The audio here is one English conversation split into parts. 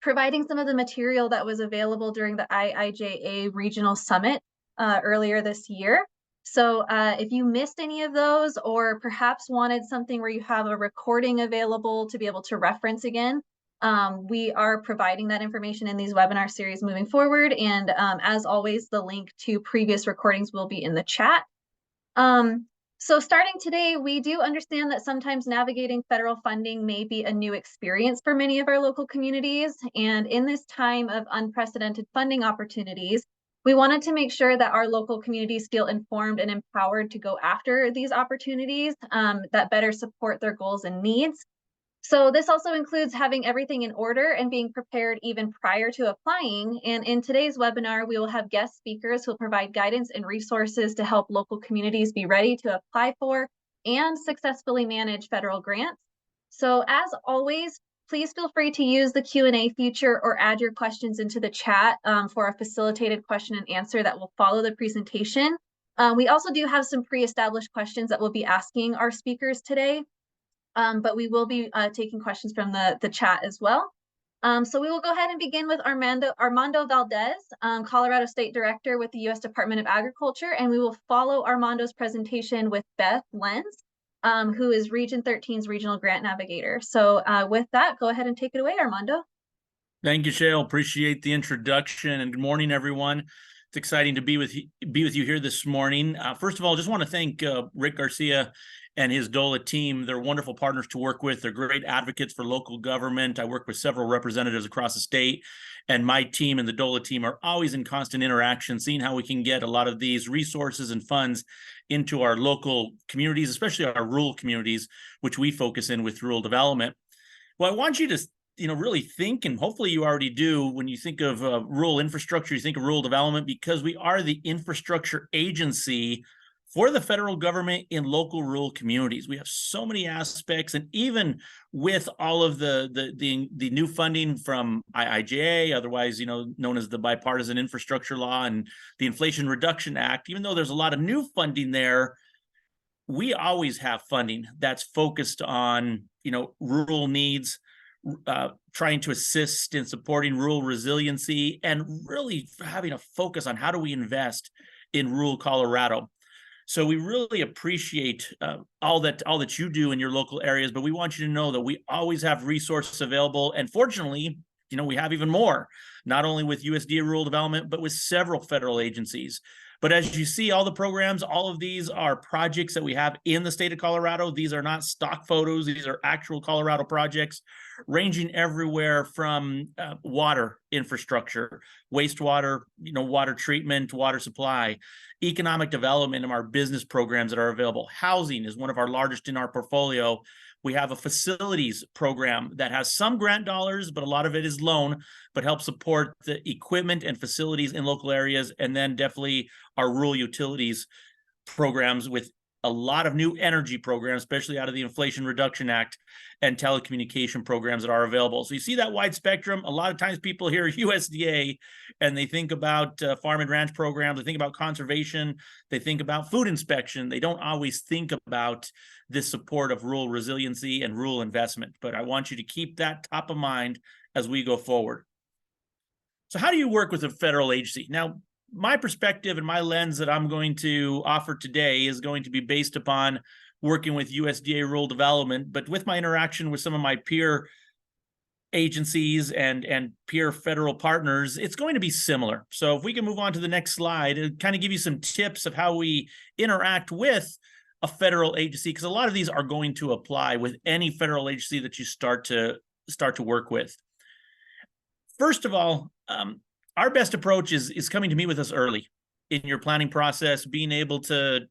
providing some of the material that was available during the IIJA Regional Summit earlier this year. So if you missed any of those, or perhaps wanted something where you have a recording available to be able to reference again, we are providing that information in these webinar series moving forward. And as always, the link to previous recordings will be in the chat. So starting today, we do understand that sometimes navigating federal funding may be a new experience for many of our local communities. And in this time of unprecedented funding opportunities, we wanted to make sure that our local communities feel informed and empowered to go after these opportunities that better support their goals and needs. So this also includes having everything in order and being prepared even prior to applying. And in today's webinar, we will have guest speakers who will provide guidance and resources to help local communities be ready to apply for and successfully manage federal grants. So as always, please feel free to use the Q&A feature or add your questions into the chat for a facilitated question and answer that will follow the presentation. We also do have some pre-established questions that we'll be asking our speakers today. But we will be taking questions from the chat as well. So we will go ahead and begin with Armando Valdez, Colorado State Director with the U.S. Department of Agriculture, and we will follow Armando's presentation with Beth Lenz, who is Region 13's Regional Grant Navigator. So with that, go ahead and take it away, Armando. Thank you, Shale. Appreciate the introduction, and good morning, everyone. It's exciting to be with you here this morning. First of all, just want to thank Rick Garcia and his DOLA team. They're wonderful partners to work with. They're great advocates for local government. I work with several representatives across the state, and my team and the DOLA team are always in constant interaction, seeing how we can get a lot of these resources and funds into our local communities, especially our rural communities, which we focus in with rural development. Well, I want you to really think, and hopefully you already do, when you think of rural infrastructure, you think of rural development, because we are the infrastructure agency for the federal government in local rural communities. We have so many aspects, and even with all of the new funding from IIJA, otherwise known as the Bipartisan Infrastructure Law, and the Inflation Reduction Act, even though there's a lot of new funding there, we always have funding that's focused on rural needs, trying to assist in supporting rural resiliency, and really having a focus on how do we invest in rural Colorado. So we really appreciate all that you do in your local areas, but we want you to know that we always have resources available. And fortunately, we have even more, not only with USDA Rural Development, but with several federal agencies. But as you see, all the programs, all of these are projects that we have in the state of Colorado. These are not stock photos. These are actual Colorado projects, ranging everywhere from water infrastructure, wastewater, water treatment, water supply, economic development, and our business programs that are available. Housing is one of our largest in our portfolio. We have a facilities program that has some grant dollars, but a lot of it is loan, but helps support the equipment and facilities in local areas. And then definitely our rural utilities programs with a lot of new energy programs, especially out of the Inflation Reduction Act, and telecommunication programs that are available. So you see that wide spectrum. A lot of times people hear USDA and they think about farm and ranch programs. They think about conservation. They think about food inspection. They don't always think about this support of rural resiliency and rural investment. But I want you to keep that top of mind as we go forward. So how do you work with a federal agency? Now, my perspective and my lens that I'm going to offer today is going to be based upon working with USDA Rural Development, but with my interaction with some of my peer agencies and peer federal partners, it's going to be similar. So if we can move on to the next slide, it'll kind of give you some tips of how we interact with a federal agency, because a lot of these are going to apply with any federal agency that you start to work with. First of all, our best approach is coming to meet with us early in your planning process, being able to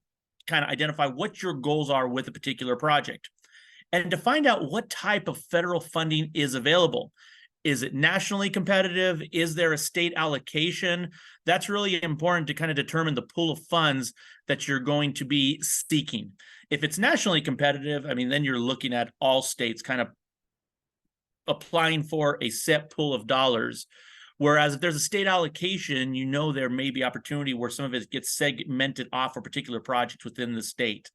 kind of identify what your goals are with a particular project, and to find out what type of federal funding is available. Is it nationally competitive? Is there a state allocation? That's really important to kind of determine the pool of funds that you're going to be seeking. If it's nationally competitive, then you're looking at all states kind of applying for a set pool of dollars. Whereas if there's a state allocation, there may be opportunity where some of it gets segmented off for particular projects within the state.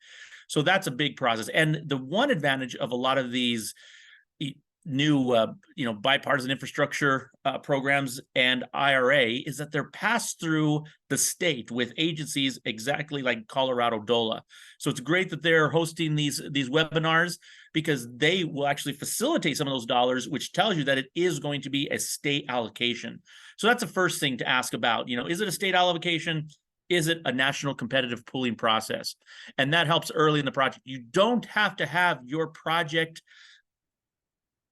So that's a big process. And the one advantage of a lot of these new bipartisan infrastructure programs and IRA is that they're passed through the state with agencies exactly like Colorado DOLA. So it's great that they're hosting these webinars, because they will actually facilitate some of those dollars, which tells you that it is going to be a state allocation. So that's the first thing to ask about. Is it a state allocation? Is it a national competitive pooling process? And that helps early in the project. You don't have to have your project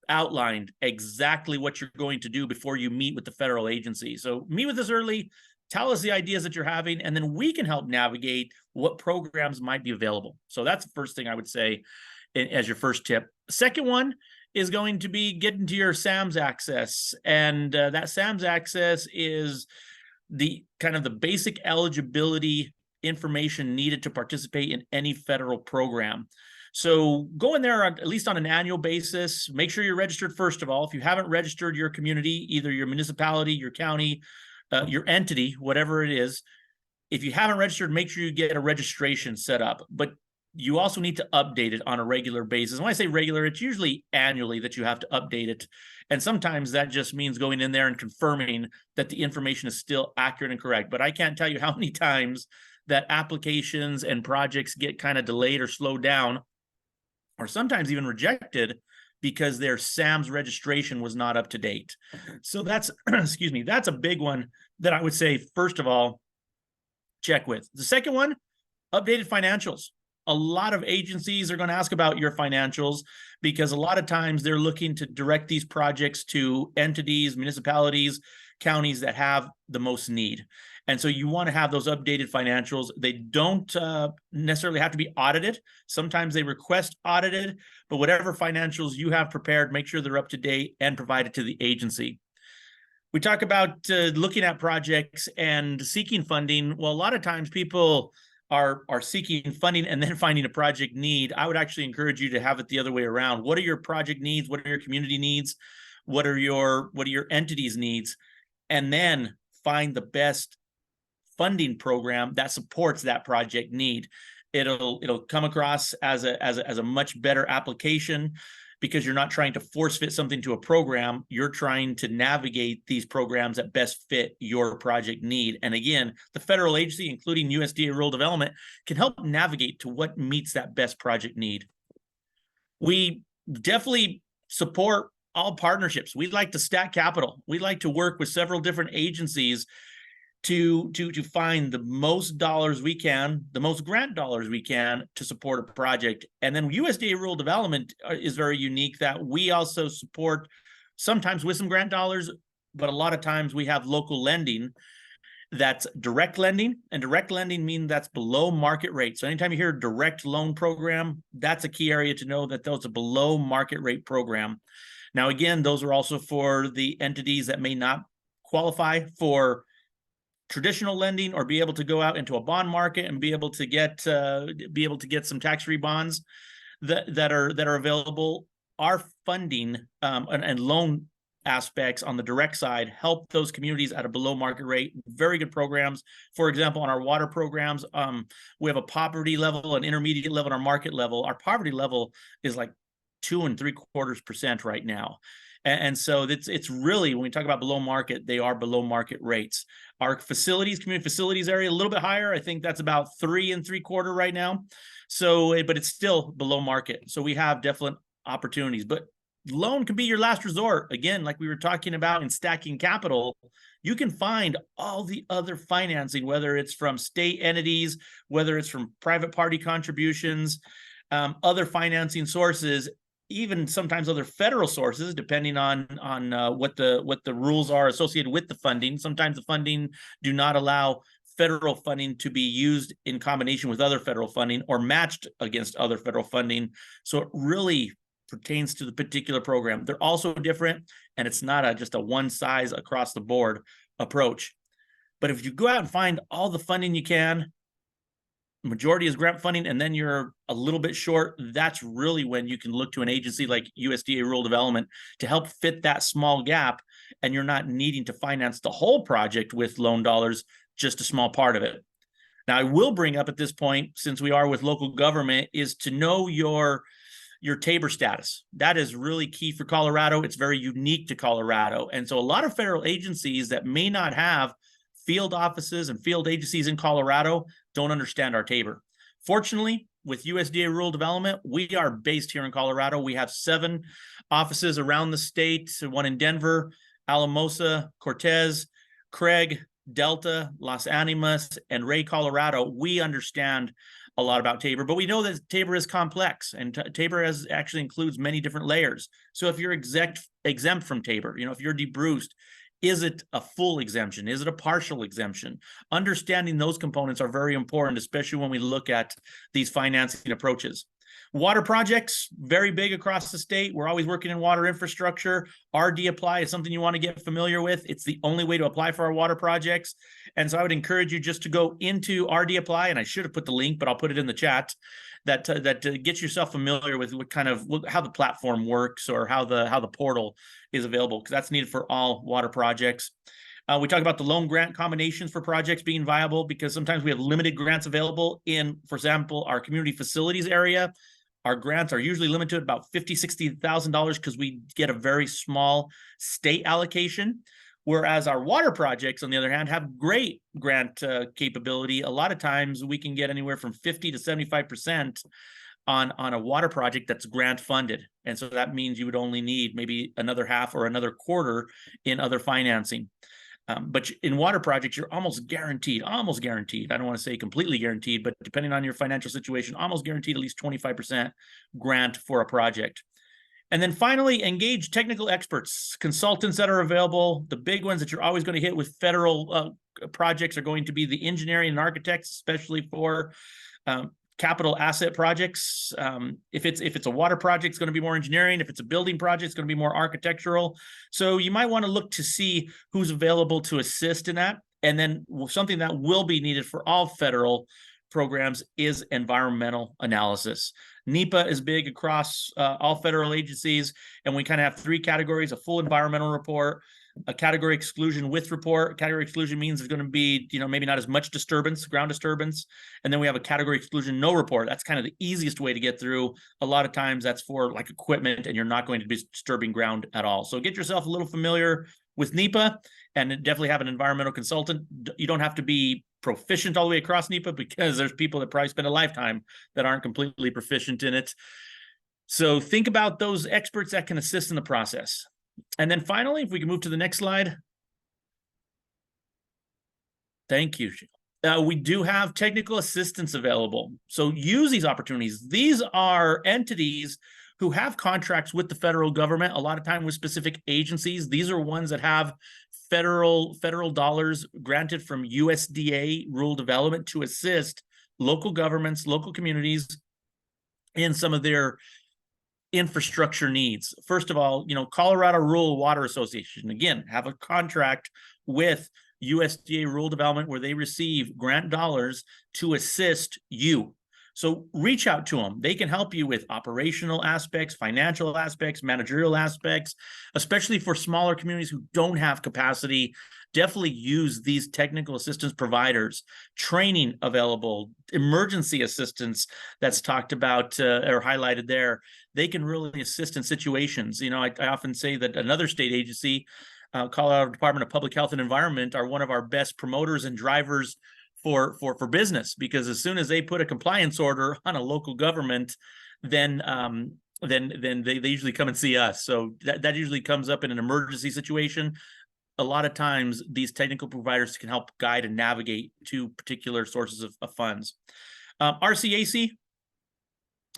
outlined exactly what you're going to do before you meet with the federal agency. So meet with us early, tell us the ideas that you're having, and then we can help navigate what programs might be available. So that's the first thing I would say as your first tip. Second one is going to be getting to your SAMS access. And that SAMS access is the kind of the basic eligibility information needed to participate in any federal program. So go in there at least on an annual basis. Make sure you're registered, first of all. If you haven't registered your community, either your municipality, your county, your entity, whatever it is, if you haven't registered, make sure you get a registration set up. But you also need to update it on a regular basis. When I say regular, it's usually annually that you have to update it. And sometimes that just means going in there and confirming that the information is still accurate and correct. But I can't tell you how many times that applications and projects get kind of delayed or slowed down, or sometimes even rejected, because their SAMS registration was not up to date. So that's, excuse me, that's a big one that I would say, first of all, check with. The second one, updated financials. A lot of agencies are going to ask about your financials, because a lot of times they're looking to direct these projects to entities, municipalities, counties that have the most need. And so you want to have those updated financials. They don't necessarily have to be audited. Sometimes they request audited, but whatever financials you have prepared, make sure they're up to date and provided to the agency. We talk about looking at projects and seeking funding. Well, a lot of times people are seeking funding and then finding a project need. I would actually encourage you to have it the other way around. What are your project needs? What are your community needs? What are your entities' needs? And then find the best funding program that supports that project need. It'll come across as a much better application, because you're not trying to force fit something to a program. You're trying to navigate these programs that best fit your project need. And again, the federal agency, including USDA Rural Development, can help navigate to what meets that best project need. We definitely support all partnerships. We'd like to stack capital. We'd like to work with several different agencies to find the most dollars we can, the most grant dollars we can to support a project. And then USDA Rural Development is very unique, that we also support sometimes with some grant dollars, but a lot of times we have local lending that's direct lending, and direct lending means that's below market rate. So anytime you hear direct loan program, that's a key area to know that those are below market rate program. Now, again, those are also for the entities that may not qualify for traditional lending or be able to go out into a bond market and be able to get some tax-free bonds that are available. Our funding and loan aspects on the direct side help those communities at a below market rate. Very good programs. For example, on our water programs, we have a poverty level, an intermediate level, and our market level. Our poverty level is like 2.75% right now. And so it's really, when we talk about below market, they are below market rates. Our facilities, community facilities area, a little bit higher. I think that's about 3.75 right now. So, but it's still below market. So we have definite opportunities, but loan can be your last resort. Again, like we were talking about in stacking capital, you can find all the other financing, whether it's from state entities, whether it's from private party contributions, other financing sources, even sometimes other federal sources, depending on what the rules are associated with the funding. Sometimes the funding do not allow federal funding to be used in combination with other federal funding or matched against other federal funding. So it really pertains to the particular program. They're also different, and it's not just a one size across the board approach. But if you go out and find all the funding you can, majority is grant funding, and then you're a little bit short, that's really when you can look to an agency like USDA Rural Development to help fit that small gap, and you're not needing to finance the whole project with loan dollars, just a small part of it. Now, I will bring up at this point, since we are with local government, is to know your your Tabor status. That is really key for Colorado. It's very unique to Colorado. And so a lot of federal agencies that may not have field offices and field agencies in Colorado don't understand our Tabor. Fortunately, with USDA rural development, we are based here in Colorado. We have 7 offices around the state, one in Denver, Alamosa, Cortez, Craig, Delta, Los Animas, and Ray, Colorado. We understand a lot about Tabor, but we know that Tabor is complex, and Tabor actually includes many different layers. So if you're exempt from Tabor, if you're debruced, is it a full exemption? Is it a partial exemption? Understanding those components are very important, especially when we look at these financing approaches. Water projects, very big across the state. We're always working in water infrastructure. RD Apply is something you want to get familiar with. It's the only way to apply for our water projects. And so I would encourage you just to go into RD Apply, and I should have put the link, but I'll put it in the chat, that gets yourself familiar with how the platform works, or how the portal is available, because that's needed for all water projects. We talk about the loan grant combinations for projects being viable, because sometimes we have limited grants available in, for example, our community facilities area. Our grants are usually limited to about $50,000, $60,000 because we get a very small state allocation. Whereas our water projects, on the other hand, have great grant capability. A lot of times we can get anywhere from 50 to 75% on a water project that's grant funded. And so that means you would only need maybe another half or another quarter in other financing. But in water projects, you're almost guaranteed. I don't want to say completely guaranteed, but depending on your financial situation, almost guaranteed at least 25% grant for a project. And then finally, engage technical experts, consultants that are available. The big ones that you're always going to hit with federal projects are going to be the engineering and architects, especially for capital asset projects. If it's a water project, it's going to be more engineering. If it's a building project, it's going to be more architectural. So you might want to look to see who's available to assist in that. And then something that will be needed for all federal programs is environmental analysis. NEPA is big across all federal agencies, and we kind of have 3 categories: a full environmental report, a category exclusion with report. Category exclusion means there's going to be, maybe not as much disturbance, ground disturbance. And then we have a category exclusion no report. That's kind of the easiest way to get through. A lot of times that's for like equipment, and you're not going to be disturbing ground at all. So get yourself a little familiar with NEPA, and definitely have an environmental consultant. You don't have to be proficient all the way across NEPA, because there's people that probably spend a lifetime that aren't completely proficient in it. So think about those experts that can assist in the process. And then finally, if we can move to the next slide. Thank you. We do have technical assistance available. So use these opportunities. These are entities who have contracts with the federal government, a lot of time with specific agencies. These are ones that have federal dollars granted from USDA rural development to assist local governments, local communities in some of their infrastructure needs. First of all, Colorado Rural Water Association, again, have a contract with USDA rural development where they receive grant dollars to assist you. So reach out to them. They can help you with operational aspects, financial aspects, managerial aspects, especially for smaller communities who don't have capacity. Definitely use these technical assistance providers. Training available, emergency assistance that's talked about or highlighted there. They can really assist in situations. I often say that another state agency, Colorado Department of Public Health and Environment, are one of our best promoters and drivers for business, because as soon as they put a compliance order on a local government, then they usually come and see us. So that usually comes up in an emergency situation. A lot of times these technical providers can help guide and navigate to particular sources of funds. RCAC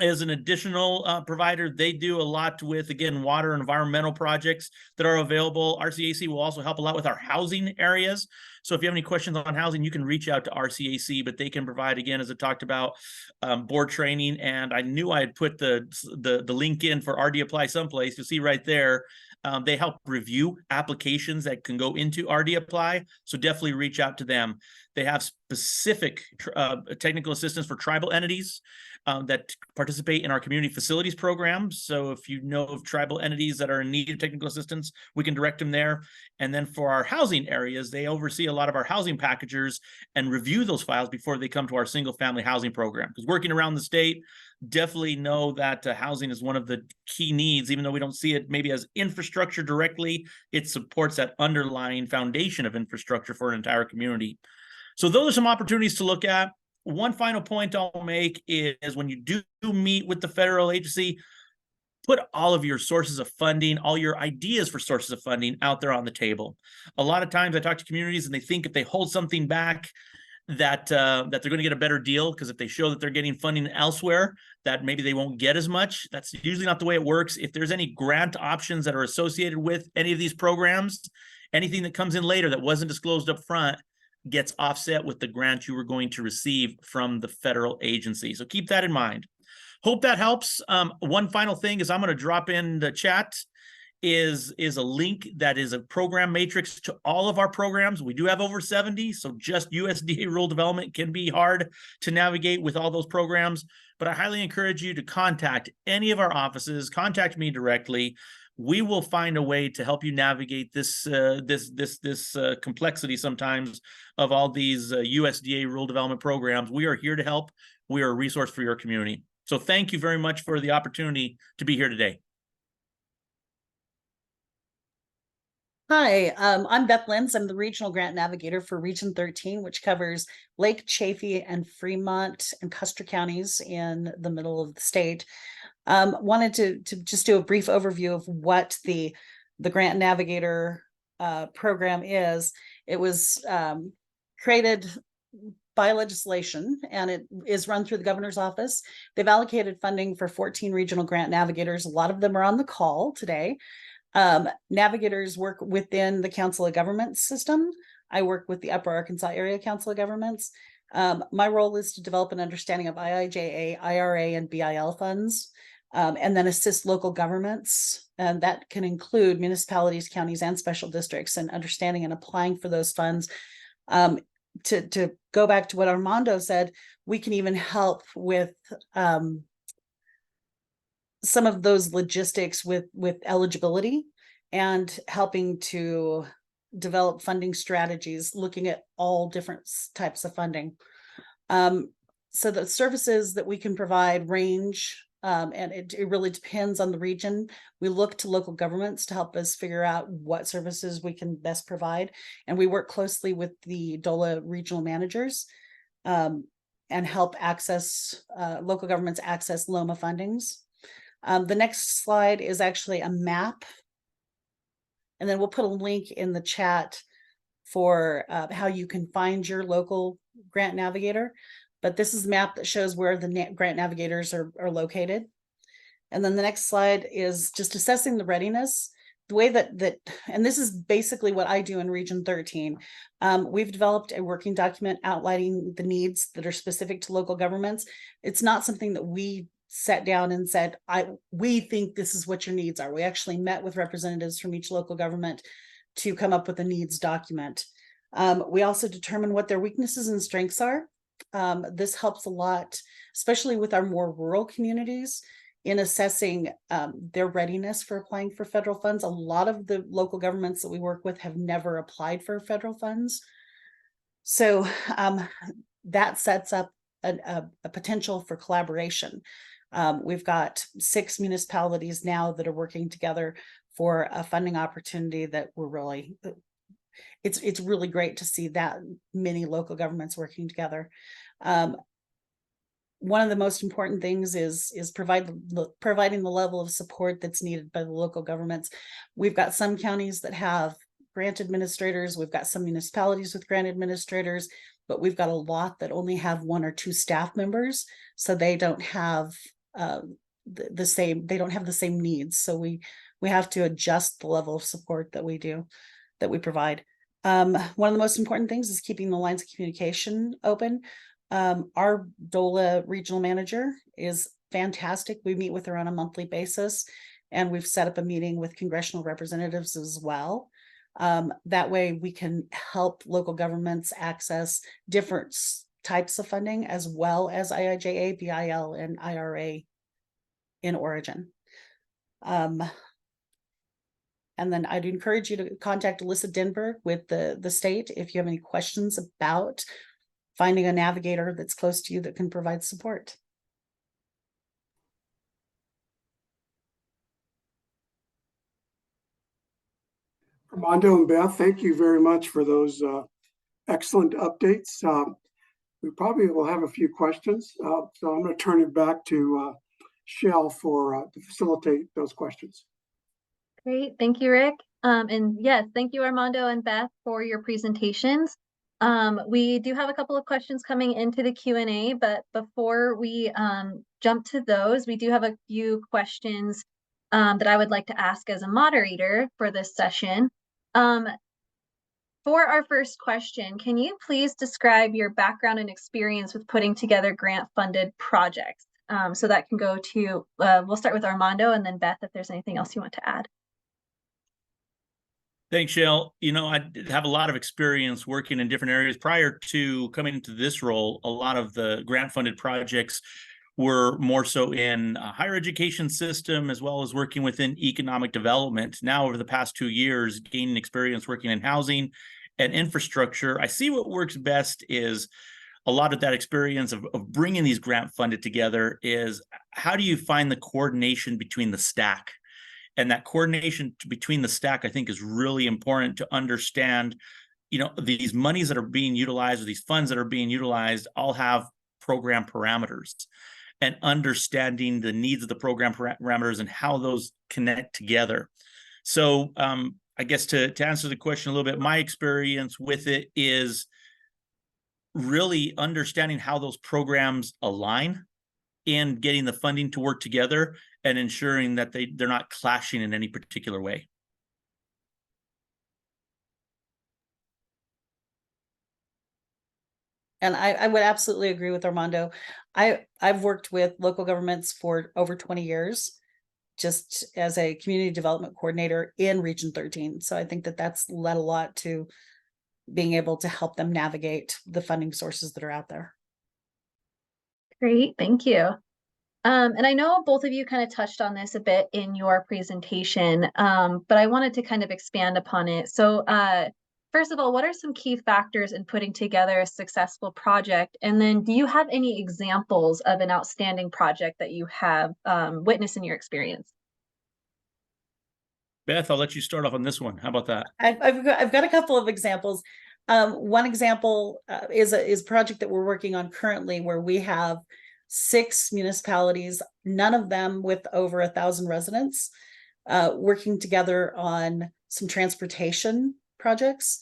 is an additional provider. They do a lot with, again, water and environmental projects that are available. RCAC will also help a lot with our housing areas. So if you have any questions on housing, you can reach out to RCAC, but they can provide, again, as I talked about, board training. And I knew I had put the link in for RD Apply someplace. You'll see right there. They help review applications that can go into RD Apply. So definitely reach out to them. They have specific technical assistance for tribal entities that participate in our community facilities programs. So if you know of tribal entities that are in need of technical assistance, we can direct them there. And then for our housing areas, they oversee a lot of our housing packagers and review those files before they come to our single family housing program. Because working around the state, definitely know that housing is one of the key needs, even though we don't see it maybe as infrastructure directly. It supports that underlying foundation of infrastructure for an entire community. So those are some opportunities to look at. One final point I'll make is when you do meet with the federal agency, put all of your sources of funding, all your ideas for sources of funding out there on the table. A lot of times I talk to communities and they think if they hold something back, that they're going to get a better deal, because if they show that they're getting funding elsewhere, that maybe they won't get as much. That's usually not the way it works. If there's any grant options that are associated with any of these programs, anything that comes in later that wasn't disclosed up front gets offset with the grant you were going to receive from the federal agency. So keep that in mind. Hope that helps. One final thing is I'm going to drop in the chat is a link that is a program matrix to all of our programs. We do have over 70, so just USDA rural development can be hard to navigate with all those programs, but I highly encourage you to contact any of our offices, contact me directly. We will find a way to help you navigate this complexity sometimes of all these USDA rural development programs. We are here to help. We are a resource for your community. So thank you very much for the opportunity to be here today. Hi, I'm Beth Lenz. I'm the Regional Grant Navigator for Region 13, which covers Lake, Chaffee, and Fremont and Custer counties in the middle of the state. Wanted to just do a brief overview of what the Grant Navigator program is. It was created by legislation, and it is run through the governor's office. They've allocated funding for 14 regional grant navigators. A lot of them are on the call today. Navigators work within the Council of Governments system. I work with the Upper Arkansas Area Council of Governments. My role is to develop an understanding of IIJA, IRA, and BIL funds, and then assist local governments. And that can include municipalities, counties, and special districts, and understanding and applying for those funds. To go back to what Armando said, we can even help with some of those logistics with eligibility and helping to develop funding strategies, looking at all different types of funding. So the services that we can provide range, and it really depends on the region. We look to local governments to help us figure out what services we can best provide. And we work closely with the DOLA regional managers and help access local governments access LOMA fundings. The next slide is actually a map, and then we'll put a link in the chat for how you can find your local grant navigator. But this is a map that shows where the grant navigators are located. And then the next slide is just assessing the readiness. The way that and this is basically what I do in Region 13. We've developed a working document outlining the needs that are specific to local governments. It's not something that we sat down and said, we think this is what your needs are. We actually met with representatives from each local government to come up with a needs document. We also determine what their weaknesses and strengths are. This helps a lot, especially with our more rural communities, in assessing their readiness for applying for federal funds. A lot of the local governments that we work with have never applied for federal funds. So that sets up a potential for collaboration. We've got 6 municipalities now that are working together for a funding opportunity that we're really, it's really great to see that many local governments working together. One of the most important things is providing the level of support that's needed by the local governments. We've got some counties that have grant administrators. We've got some municipalities with grant administrators, but we've got a lot that only have 1 or 2 staff members. So they don't have the same needs. So we have to adjust the level of support that we provide. One of the most important things is keeping the lines of communication open. Our DOLA regional manager is fantastic. We meet with her on a monthly basis, and we've set up a meeting with congressional representatives as well. That way we can help local governments access different types of funding, as well as IIJA, BIL, and IRA in origin. And then I'd encourage you to contact Alyssa Denberg with the state if you have any questions about finding a navigator that's close to you that can provide support. Armando and Beth, thank you very much for those excellent updates. We probably will have a few questions, so I'm going to turn it back to Shell to facilitate those questions. Great, thank you, Rick. And yes, thank you, Armando and Beth, for your presentations. We do have a couple of questions coming into the Q&A, but before we jump to those, we do have a few questions that I would like to ask as a moderator for this session. For our first question, can you please describe your background and experience with putting together grant-funded projects? So that can go to, we'll start with Armando and then Beth, if there's anything else you want to add. Thanks, Shell. You know, I did have a lot of experience working in different areas. Prior to coming into this role, a lot of the grant-funded projects were more so in a higher education system, as well as working within economic development. Now, over the past 2 years, gaining experience working in housing and infrastructure, I see what works best is a lot of that experience of bringing these grant funded together is how do you find the coordination between the stack? And that coordination between the stack, I think, is really important to understand, you know, these monies that are being utilized or these funds that are being utilized all have program parameters, and understanding the needs of the program parameters and how those connect together. So I guess to answer the question a little bit, my experience with it is really understanding how those programs align and getting the funding to work together and ensuring that they're not clashing in any particular way. And I would absolutely agree with Armando. I've worked with local governments for over 20 years, just as a community development coordinator in Region 13. So I think that that's led a lot to being able to help them navigate the funding sources that are out there. Great, thank you. And I know both of you kind of touched on this a bit in your presentation, but I wanted to kind of expand upon it. So first of all, what are some key factors in putting together a successful project? And then do you have any examples of an outstanding project that you have witnessed in your experience? Beth, I'll let you start off on this one. How about that? I've got a couple of examples. One example is a project that we're working on currently where we have 6 municipalities, none of them with over 1,000 residents, working together on some transportation projects.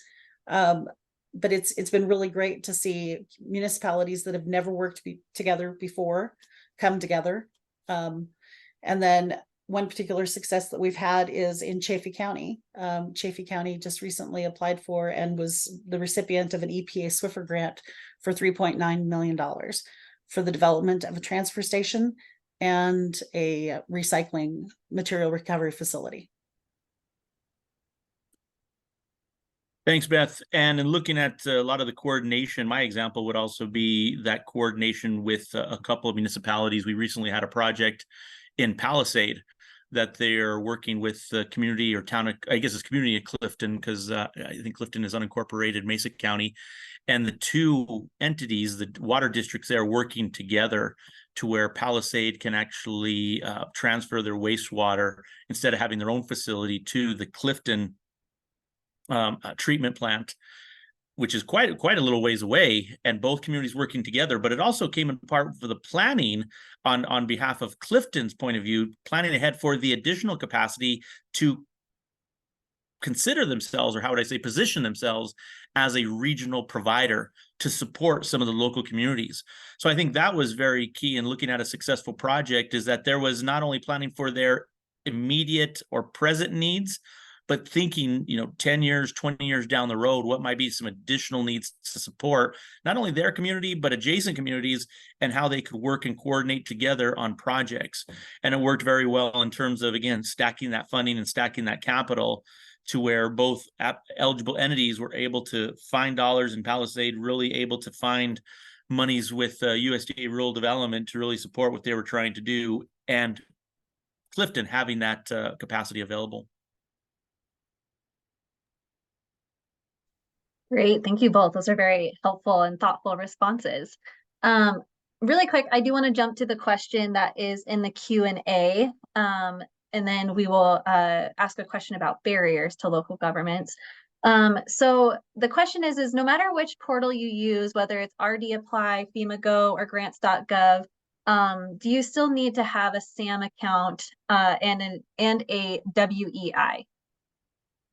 But it's been really great to see municipalities that have never worked together before come together. And then one particular success that we've had is in Chaffee County. Chaffee County just recently applied for and was the recipient of an EPA Swiffer grant for $3.9 million for the development of a transfer station and a recycling material recovery facility. Thanks, Beth. And in looking at a lot of the coordination, my example would also be that coordination with a couple of municipalities. We recently had a project in Palisade that they're working with the community or town, I guess it's community of Clifton, because I think Clifton is unincorporated, Mesa County. And the two entities, the water districts, they're working together to where Palisade can actually transfer their wastewater instead of having their own facility to the Clifton treatment plant, which is quite a little ways away, and both communities working together. But it also came in part for the planning on behalf of Clifton's point of view, planning ahead for the additional capacity to consider themselves, or how would I say, position themselves as a regional provider to support some of the local communities. So I think that was very key in looking at a successful project, is that there was not only planning for their immediate or present needs, but thinking, you know, 10 years, 20 years down the road, what might be some additional needs to support not only their community, but adjacent communities, and how they could work and coordinate together on projects. And it worked very well in terms of, again, stacking that funding and stacking that capital to where both eligible entities were able to find dollars in Palisade, really able to find monies with USDA rural development to really support what they were trying to do, and Clifton having that capacity available. Great, thank you both. Those are very helpful and thoughtful responses. Really quick, I do want to jump to the question that is in the Q&A. and then we will ask a question about barriers to local governments. So the question is no matter which portal you use, whether it's RD Apply, FEMA Go, or grants.gov, do you still need to have a SAM account and a WEI?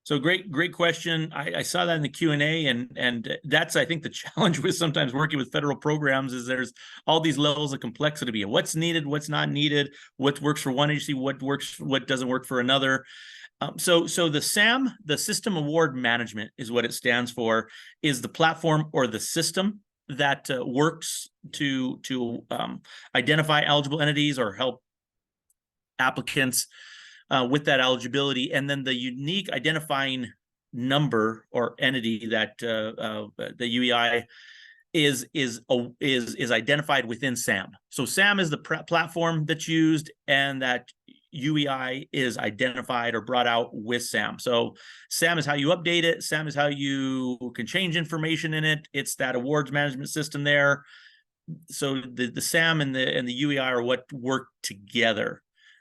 So great question. I saw that in the Q&A, and that's, I think, the challenge with sometimes working with federal programs is there's all these levels of complexity. What's needed, what's not needed, what works for one agency, what doesn't work for another. So the SAM, the System Award Management, is what it stands for, is the platform or the system that works to identify eligible entities or help applicants with that eligibility, and then the unique identifying number or entity that the UEI is identified within SAM. So SAM is the platform that's used, and that UEI is identified or brought out with SAM. So SAM is how you update it. SAM is how you can change information in it. It's that awards management system there. So the SAM and the UEI are what work together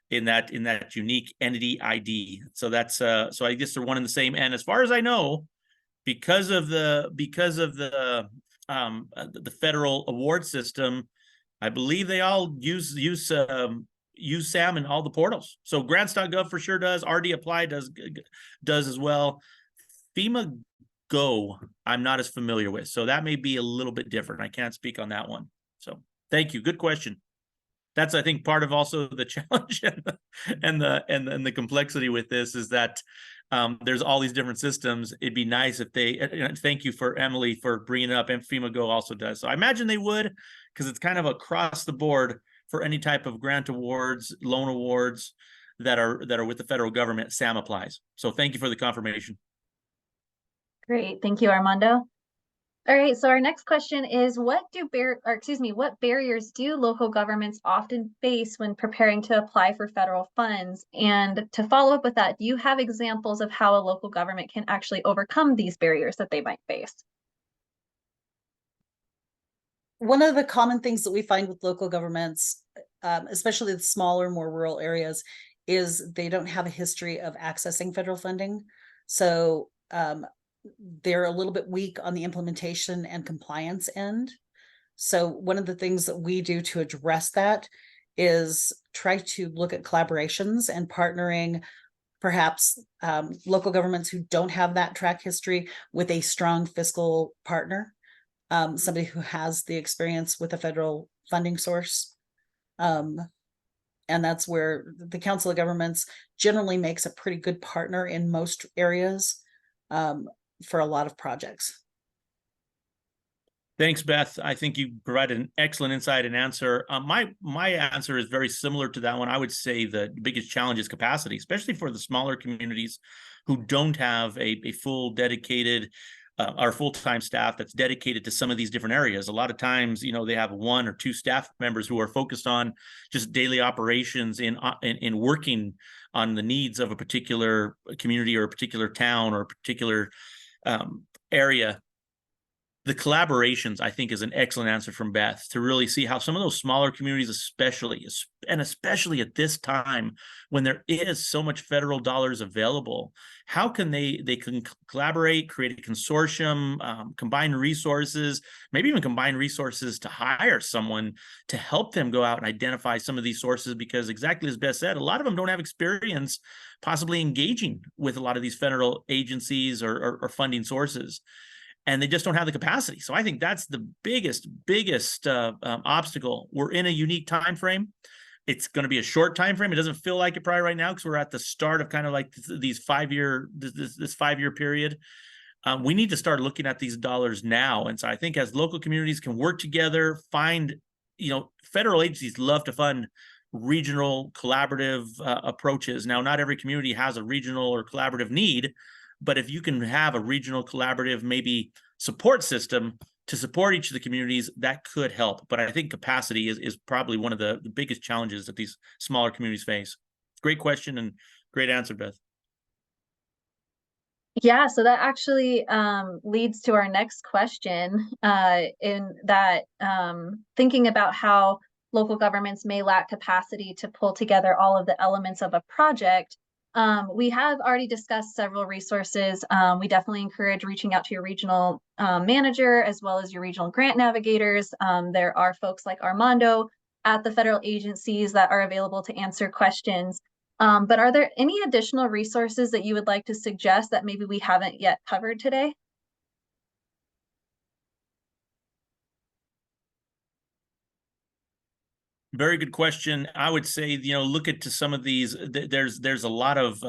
in that unique entity ID. So that's so I guess they're one and the same. And as far as I know, because of the federal award system, I believe they all use SAM in all the portals. So grants.gov for sure does. RD Apply does as well. FEMA Go, I'm not as familiar with, so that may be a little bit different. I can't speak on that one. So thank you. Good question. That's, I think, part of also the challenge and the complexity with this is that there's all these different systems. It'd be nice if they, thank you for Emily for bringing it up, and FEMA Go also does. So I imagine they would, because it's kind of across the board for any type of grant awards, loan awards that are with the federal government. SAM applies. So thank you for the confirmation. Great, thank you, Armando. All right, so our next question is, what barriers do local governments often face when preparing to apply for federal funds? And to follow up with that, do you have examples of how a local government can actually overcome these barriers that they might face? One of the common things that we find with local governments, especially the smaller, more rural areas, is they don't have a history of accessing federal funding. So they're a little bit weak on the implementation and compliance end. So one of the things that we do to address that is try to look at collaborations and partnering perhaps local governments who don't have that track history with a strong fiscal partner, somebody who has the experience with a federal funding source. And that's where the Council of Governments generally makes a pretty good partner in most areas for a lot of projects. Thanks, Beth. I think you provided an excellent insight and answer. My answer is very similar to that one. I would say the biggest challenge is capacity, especially for the smaller communities who don't have a full dedicated our full-time staff that's dedicated to some of these different areas. A lot of times, they have one or two staff members who are focused on just daily operations in working on the needs of a particular community or a particular town or a particular area. The collaborations, I think, is an excellent answer from Beth, to really see how some of those smaller communities, especially at this time when there is so much federal dollars available, how can they can collaborate, create a consortium, combine resources, maybe even combine resources to hire someone to help them go out and identify some of these sources, because exactly as Beth said, a lot of them don't have experience possibly engaging with a lot of these federal agencies or funding sources. And they just don't have the capacity. So I think that's the biggest obstacle. We're in a unique time frame. It's going to be a short time frame. It doesn't feel like it probably right now because we're at the start of kind of like these 5 year this 5 year period. We need to start looking at these dollars now. And so I think as local communities can work together, find, federal agencies love to fund regional collaborative approaches. Now, not every community has a regional or collaborative need, but if you can have a regional collaborative, maybe support system to support each of the communities, that could help. But I think capacity is probably one of the biggest challenges that these smaller communities face. Great question and great answer, Beth. Yeah, so that actually leads to our next question in that thinking about how local governments may lack capacity to pull together all of the elements of a project. We have already discussed several resources. We definitely encourage reaching out to your regional manager as well as your regional grant navigators. There are folks like Armando at the federal agencies that are available to answer questions. But are there any additional resources that you would like to suggest that maybe we haven't yet covered today? Very good question. I would say, look at to some of these. There's a lot of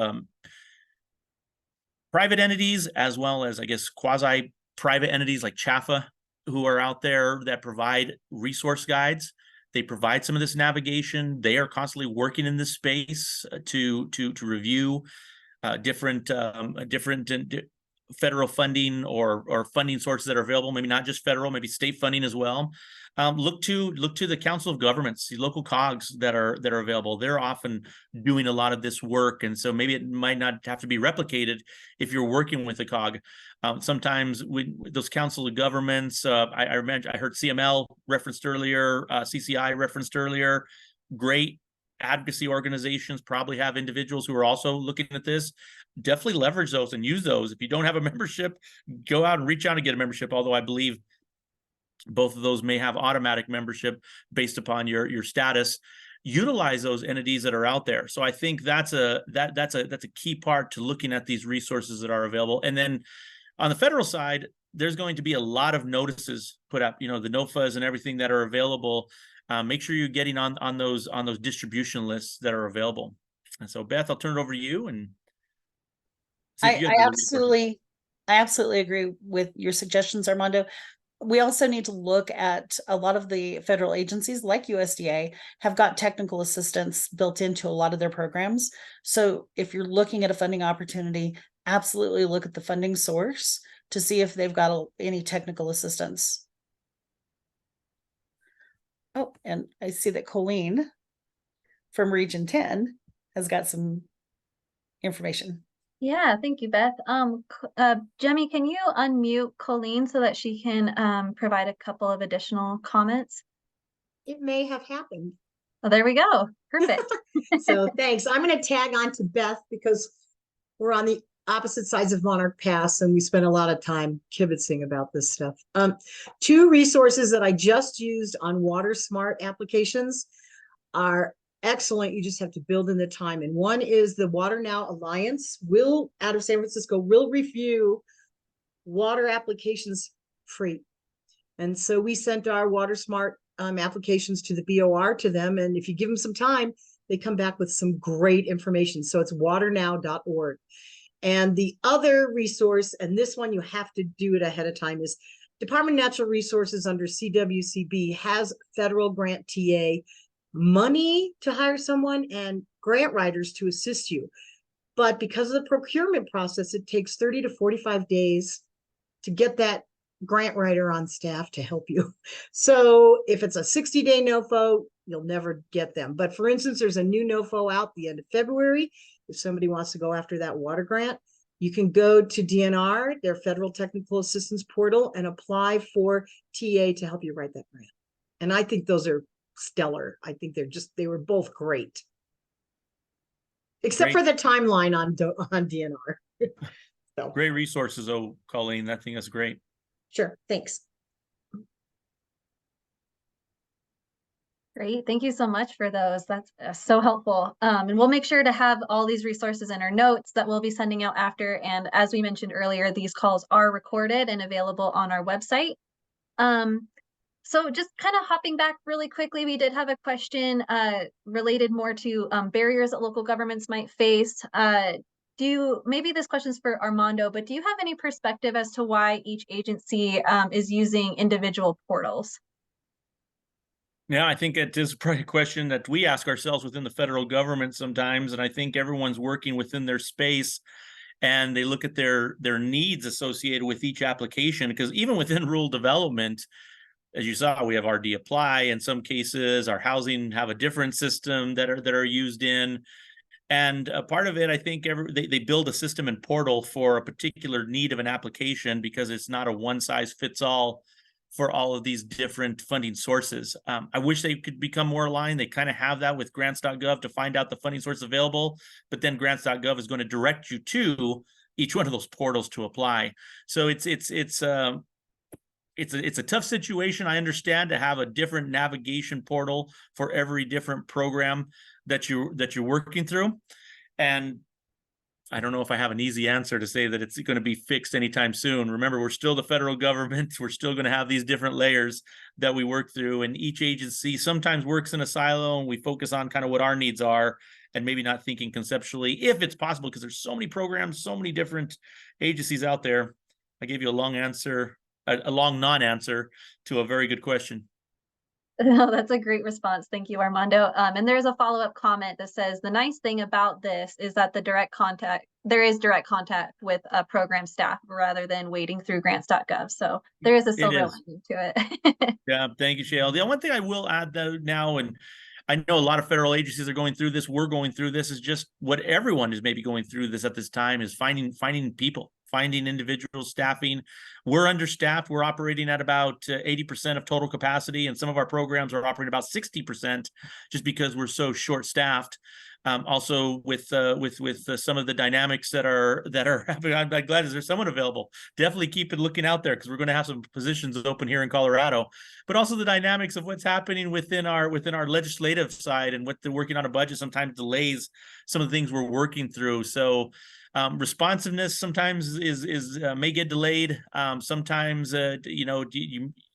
private entities as well as, I guess, quasi private entities like CHAFA who are out there that provide resource guides. They provide some of this navigation. They are constantly working in this space to review different federal funding or funding sources that are available. Maybe not just federal, maybe state funding as well. Look to the Council of Governments, the local COGs that are available. They're often doing a lot of this work, and so maybe it might not have to be replicated if you're working with a COG. Sometimes those Council of Governments, I heard CML referenced earlier, CCI referenced earlier. Great advocacy organizations probably have individuals who are also looking at this. Definitely leverage those and use those. If you don't have a membership, go out and reach out and get a membership. Although I believe both of those may have automatic membership based upon your status. Utilize those entities that are out there. So I think that's a key part to looking at these resources that are available. And then on the federal side, there's going to be a lot of notices put up, the NOFAs and everything that are available. Make sure you're getting on those distribution lists that are available. And so, Beth, I'll turn it over to you. And I absolutely agree with your suggestions, Armando. We also need to look at a lot of the federal agencies like USDA have got technical assistance built into a lot of their programs. So if you're looking at a funding opportunity, absolutely look at the funding source to see if they've got any technical assistance. Oh, and I see that Colleen from Region 10 has got some information. Yeah, thank you, Beth. Jemmy, can you unmute Colleen so that she can provide a couple of additional comments? It may have happened. Oh, there we go. Perfect. So thanks. I'm going to tag on to Beth because we're on the opposite sides of Monarch Pass and we spend a lot of time kibitzing about this stuff. Two resources that I just used on Water Smart applications are excellent. You just have to build in the time. And one is the Water Now Alliance out of San Francisco will review water applications free. And so we sent our Water Smart applications to the BOR to them. And if you give them some time, they come back with some great information. So it's waternow.org. And the other resource, and this one you have to do it ahead of time, is Department of Natural Resources under CWCB has federal grant TA money to hire someone and grant writers to assist you. But because of the procurement process, it takes 30 to 45 days to get that grant writer on staff to help you. So if it's a 60-day NOFO, you'll never get them. But for instance, there's a new NOFO out the end of February. If somebody wants to go after that water grant, you can go to DNR, their Federal Technical Assistance Portal, and apply for TA to help you write that grant. And I think those are stellar. I think they were both great. Except for the timeline on DNR. So. Great resources, Colleen. I think that's great. Sure, thanks. Great. Thank you so much for those. That's so helpful. And we'll make sure to have all these resources in our notes that we'll be sending out after. And as we mentioned earlier, these calls are recorded and available on our website. So just kind of hopping back really quickly, we did have a question related more to barriers that local governments might face. Maybe this question's for Armando, but do you have any perspective as to why each agency is using individual portals? Yeah, I think it is probably a question that we ask ourselves within the federal government sometimes, and I think everyone's working within their space and they look at their needs associated with each application, because even within rural development, as you saw, we have RD Apply. In some cases, our housing have a different system that are used in. And a part of it, I think they build a system and portal for a particular need of an application because it's not a one-size-fits-all for all of these different funding sources. I wish they could become more aligned. They kind of have that with grants.gov to find out the funding source available, but then grants.gov is going to direct you to each one of those portals to apply. So it's a tough situation. I understand to have a different navigation portal for every different program that you're working through. And I don't know if I have an easy answer to say that it's going to be fixed anytime soon. Remember, we're still the federal government. We're still going to have these different layers that we work through, and each agency sometimes works in a silo, and we focus on kind of what our needs are and maybe not thinking conceptually, if it's possible, because there's so many programs, so many different agencies out there. I gave you a long answer, a long non-answer to a very good question. No, that's a great response. Thank you, Armando. And there's a follow-up comment that says, the nice thing about this is that there is direct contact with program staff rather than waiting through grants.gov. So there is a silver lining to it. Yeah, thank you, Shale. The one thing I will add though now, and I know a lot of federal agencies are going through this, we're going through this, is just what everyone is maybe going through this at this time, is finding people, finding individuals, staffing. We're understaffed. We're operating at about 80% of total capacity, and some of our programs are operating about 60% just because we're so short-staffed. Also with some of the dynamics that are happening, I'm glad there's someone available. Definitely keep looking out there, because we're going to have some positions open here in Colorado. But also the dynamics of what's happening within our legislative side, and what they're working on a budget sometimes delays some of the things we're working through. So responsiveness sometimes is may get delayed. Sometimes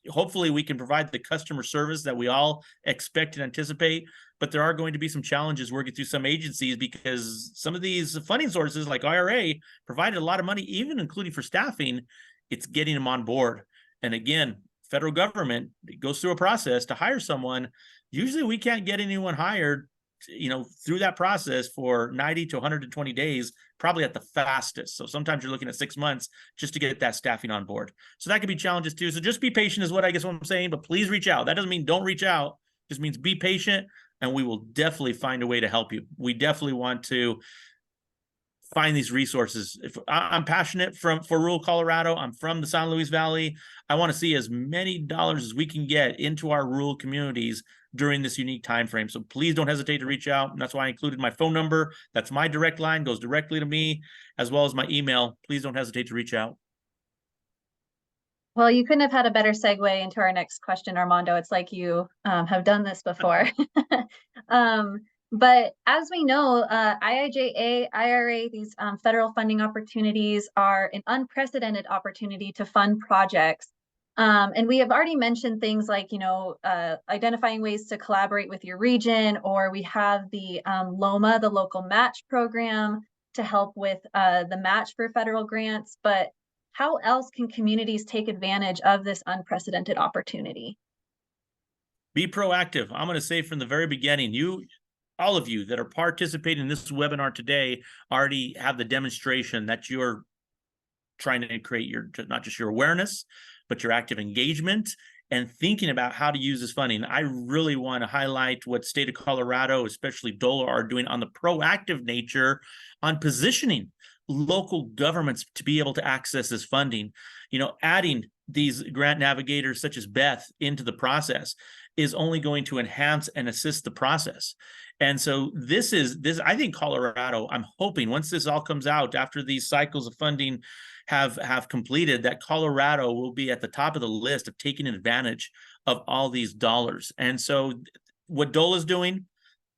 hopefully we can provide the customer service that we all expect and anticipate, but there are going to be some challenges working through some agencies, because some of these funding sources like IRA provided a lot of money, even including for staffing. It's getting them on board. And again, federal government, it goes through a process to hire someone. Usually we can't get anyone hired through that process for 90 to 120 days, probably at the fastest. So sometimes you're looking at 6 months just to get that staffing on board. So that could be challenges too. So just be patient is what I'm saying, but please reach out. That doesn't mean don't reach out. It just means be patient, and we will definitely find a way to help you. We definitely want to find these resources. If I'm passionate for rural Colorado, I'm from the San Luis Valley. I want to see as many dollars as we can get into our rural communities during this unique time frame. So please don't hesitate to reach out. And that's why I included my phone number. That's my direct line, goes directly to me, as well as my email. Please don't hesitate to reach out. Well, you couldn't have had a better segue into our next question, Armando. It's like you have done this before. But as we know, IIJA, IRA, these federal funding opportunities are an unprecedented opportunity to fund projects. And we have already mentioned things like, identifying ways to collaborate with your region, or we have the LOMA, the local match program, to help with the match for federal grants. But how else can communities take advantage of this unprecedented opportunity? Be proactive. I'm going to say from the very beginning, all of you that are participating in this webinar today already have the demonstration that you're trying to create not just your awareness, but your active engagement and thinking about how to use this funding. I really want to highlight what state of Colorado, especially DOLA, are doing on the proactive nature on positioning local governments to be able to access this funding. Adding these grant navigators such as Beth into the process is only going to enhance and assist the process. And so this, I think Colorado, I'm hoping once this all comes out after these cycles of funding have completed, that Colorado will be at the top of the list of taking advantage of all these dollars. And so what DOLA is doing,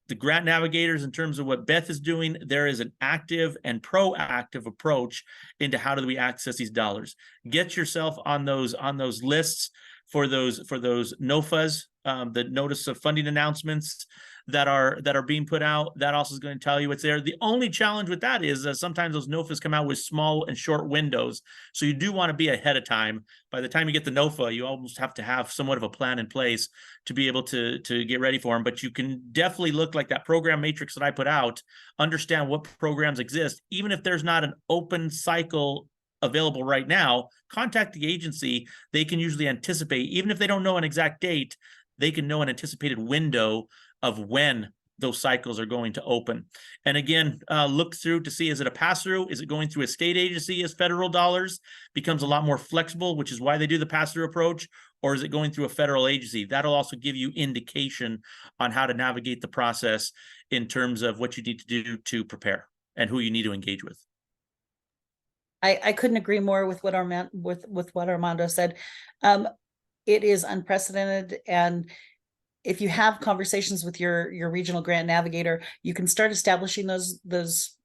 the grant navigators, in terms of what Beth is doing, there is an active and proactive approach into how do we access these dollars. Get yourself on those lists for those NOFAs, the notice of funding announcements that are being put out. That also is going to tell you what's there. The only challenge with that is sometimes those NOFAs come out with small and short windows. So you do want to be ahead of time. By the time you get the NOFA, you almost have to have somewhat of a plan in place to be able to get ready for them. But you can definitely look like that program matrix that I put out, understand what programs exist. Even if there's not an open cycle available right now, contact the agency. They can usually anticipate, even if they don't know an exact date, they can know an anticipated window of when those cycles are going to open. And again, look through to see, is it a pass-through? Is it going through a state agency as federal dollars? Becomes a lot more flexible, which is why they do the pass-through approach, or is it going through a federal agency? That'll also give you indication on how to navigate the process in terms of what you need to do to prepare and who you need to engage with. I couldn't agree more with what Armando said. It is unprecedented, and if you have conversations with your regional grant navigator, you can start establishing those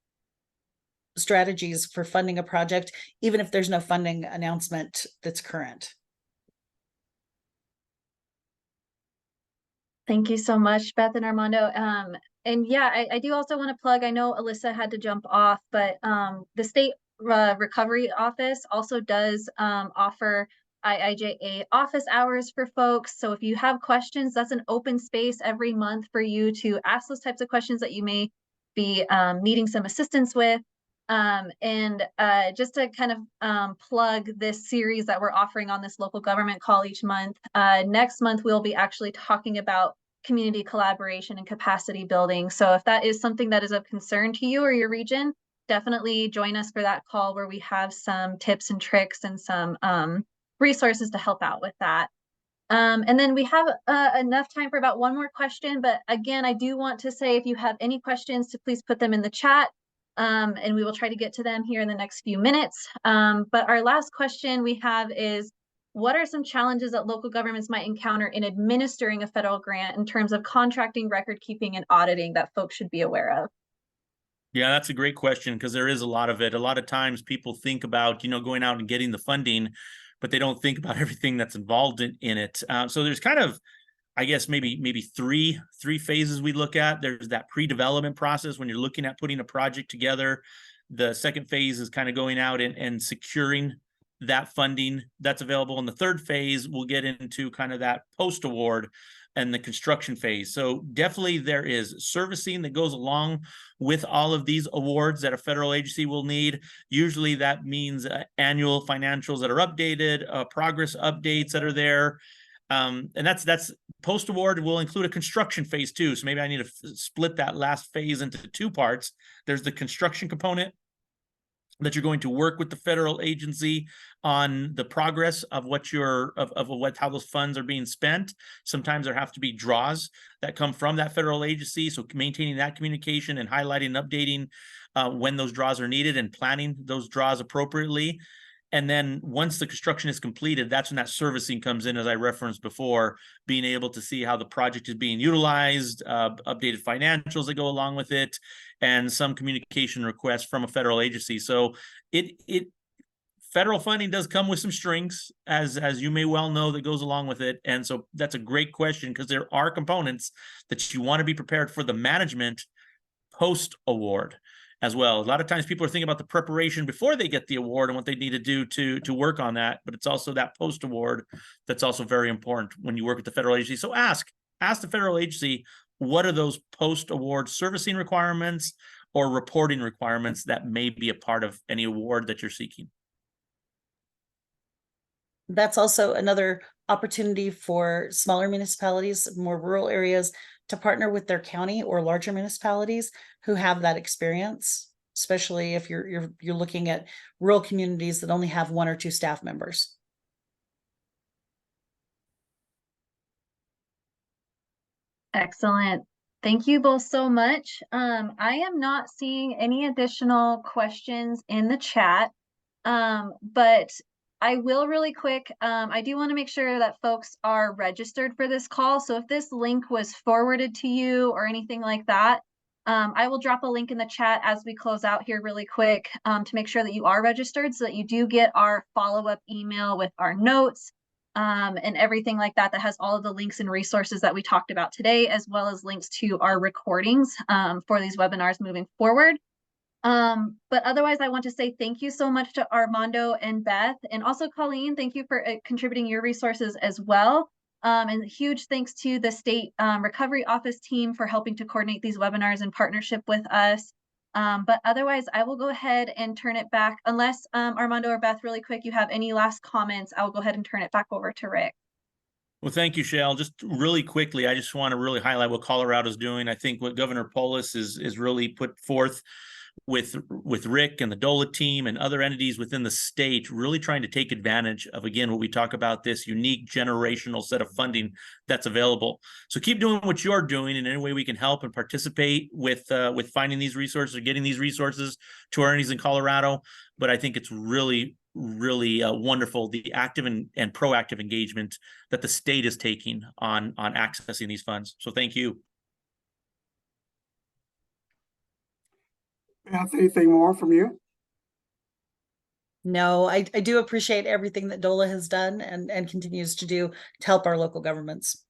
strategies for funding a project, even if there's no funding announcement that's current. Thank you so much, Beth and Armando. And yeah, I do also want to plug, I know Alyssa had to jump off, but the state recovery office also does offer IIJA office hours for folks. So if you have questions, that's an open space every month for you to ask those types of questions that you may be needing some assistance with. Just to kind of plug this series that we're offering on this local government call each month, next month we'll be actually talking about community collaboration and capacity building. So if that is something that is of concern to you or your region, definitely join us for that call where we have some tips and tricks and some resources to help out with that. And then we have enough time for about one more question, but again, I do want to say if you have any questions to please put them in the chat. And we will try to get to them here in the next few minutes. But our last question we have is, what are some challenges that local governments might encounter in administering a federal grant in terms of contracting, record keeping, and auditing that folks should be aware of? Yeah, that's a great question, because there is a lot of it. A lot of times people think about, going out and getting the funding, but they don't think about everything that's involved in it. So there's kind of, I guess, maybe three phases we look at. There's that pre-development process when you're looking at putting a project together. The second phase is kind of going out and securing that funding that's available. In the third phase, we'll get into kind of that post-award and the construction phase. So definitely there is servicing that goes along with all of these awards that a federal agency will need. Usually that means annual financials that are updated, progress updates that are there. And that's post-award will include a construction phase too. So maybe I need to split that last phase into two parts. There's the construction component that you're going to work with the federal agency on the progress of how those funds are being spent. Sometimes there have to be draws that come from that federal agency. So maintaining that communication and highlighting and updating when those draws are needed and planning those draws appropriately. And then once the construction is completed, that's when that servicing comes in, as I referenced before, being able to see how the project is being utilized, updated financials that go along with it, and some communication requests from a federal agency. So federal funding does come with some strings, as you may well know, that goes along with it. And so that's a great question, because there are components that you want to be prepared for the management post-award as well. A lot of times people are thinking about the preparation before they get the award and what they need to do to work on that, but it's also that post-award that's also very important when you work with the federal agency. So ask the federal agency, what are those post-award servicing requirements or reporting requirements that may be a part of any award that you're seeking? That's also another opportunity for smaller municipalities, more rural areas, to partner with their county or larger municipalities who have that experience, especially if you're looking at rural communities that only have 1 or 2 staff members. Excellent. Thank you both so much. I am not seeing any additional questions in the chat, but I will really quick. I do want to make sure that folks are registered for this call. So if this link was forwarded to you or anything like that, I will drop a link in the chat as we close out here really quick to make sure that you are registered so that you do get our follow-up email with our notes and everything like that has all of the links and resources that we talked about today, as well as links to our recordings for these webinars moving forward. But otherwise, I want to say thank you so much to Armando and Beth, and also Colleen, thank you for contributing your resources as well. And huge thanks to the State Recovery Office team for helping to coordinate these webinars in partnership with us. But otherwise, I will go ahead and turn it back, unless Armando or Beth, really quick, you have any last comments, I will go ahead and turn it back over to Rick. Well, thank you, Shale. Just really quickly, I just want to really highlight what Colorado's doing. I think what Governor Polis is really put forth with Rick and the DOLA team and other entities within the state, really trying to take advantage of, again, what we talk about, this unique generational set of funding that's available. So keep doing what you're doing in any way we can help and participate with finding these resources or getting these resources to our entities in Colorado. But I think it's really wonderful, the active and proactive engagement that the state is taking on accessing these funds. So thank you. Beth, anything more from you? No, I do appreciate everything that DOLA has done and continues to do to help our local governments.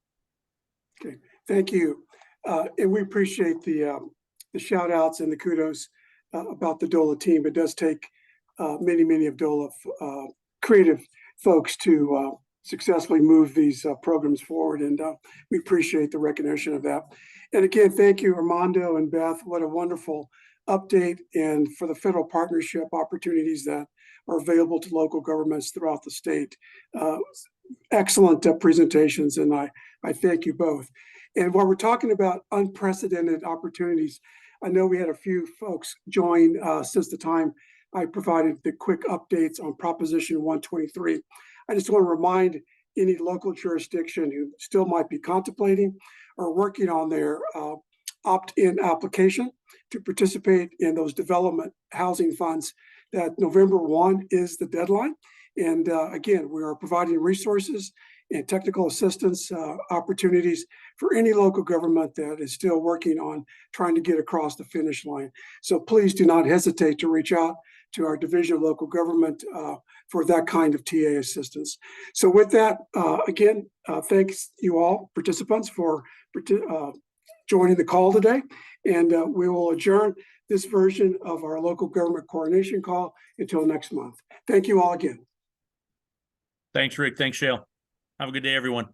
Okay, thank you. And we appreciate the shout outs and the kudos about the DOLA team. It does take many of DOLA creative folks to successfully move these programs forward. And we appreciate the recognition of that. And again, thank you, Armando and Beth. What a wonderful update, and for the federal partnership opportunities that are available to local governments throughout the state. Excellent presentations, and I thank you both. And while we're talking about unprecedented opportunities, I know we had a few folks join since the time I provided the quick updates on Proposition 123. I just want to remind any local jurisdiction who still might be contemplating or working on their opt-in application to participate in those development housing funds that November 1 is the deadline. And again, we are providing resources and technical assistance opportunities for any local government that is still working on trying to get across the finish line. So please do not hesitate to reach out to our Division of Local Government for that kind of TA assistance. So with that, again, thanks you all participants for joining the call today. And we will adjourn this version of our local government coordination call until next month. Thank you all again. Thanks, Rick. Thanks, Shale. Have a good day, everyone.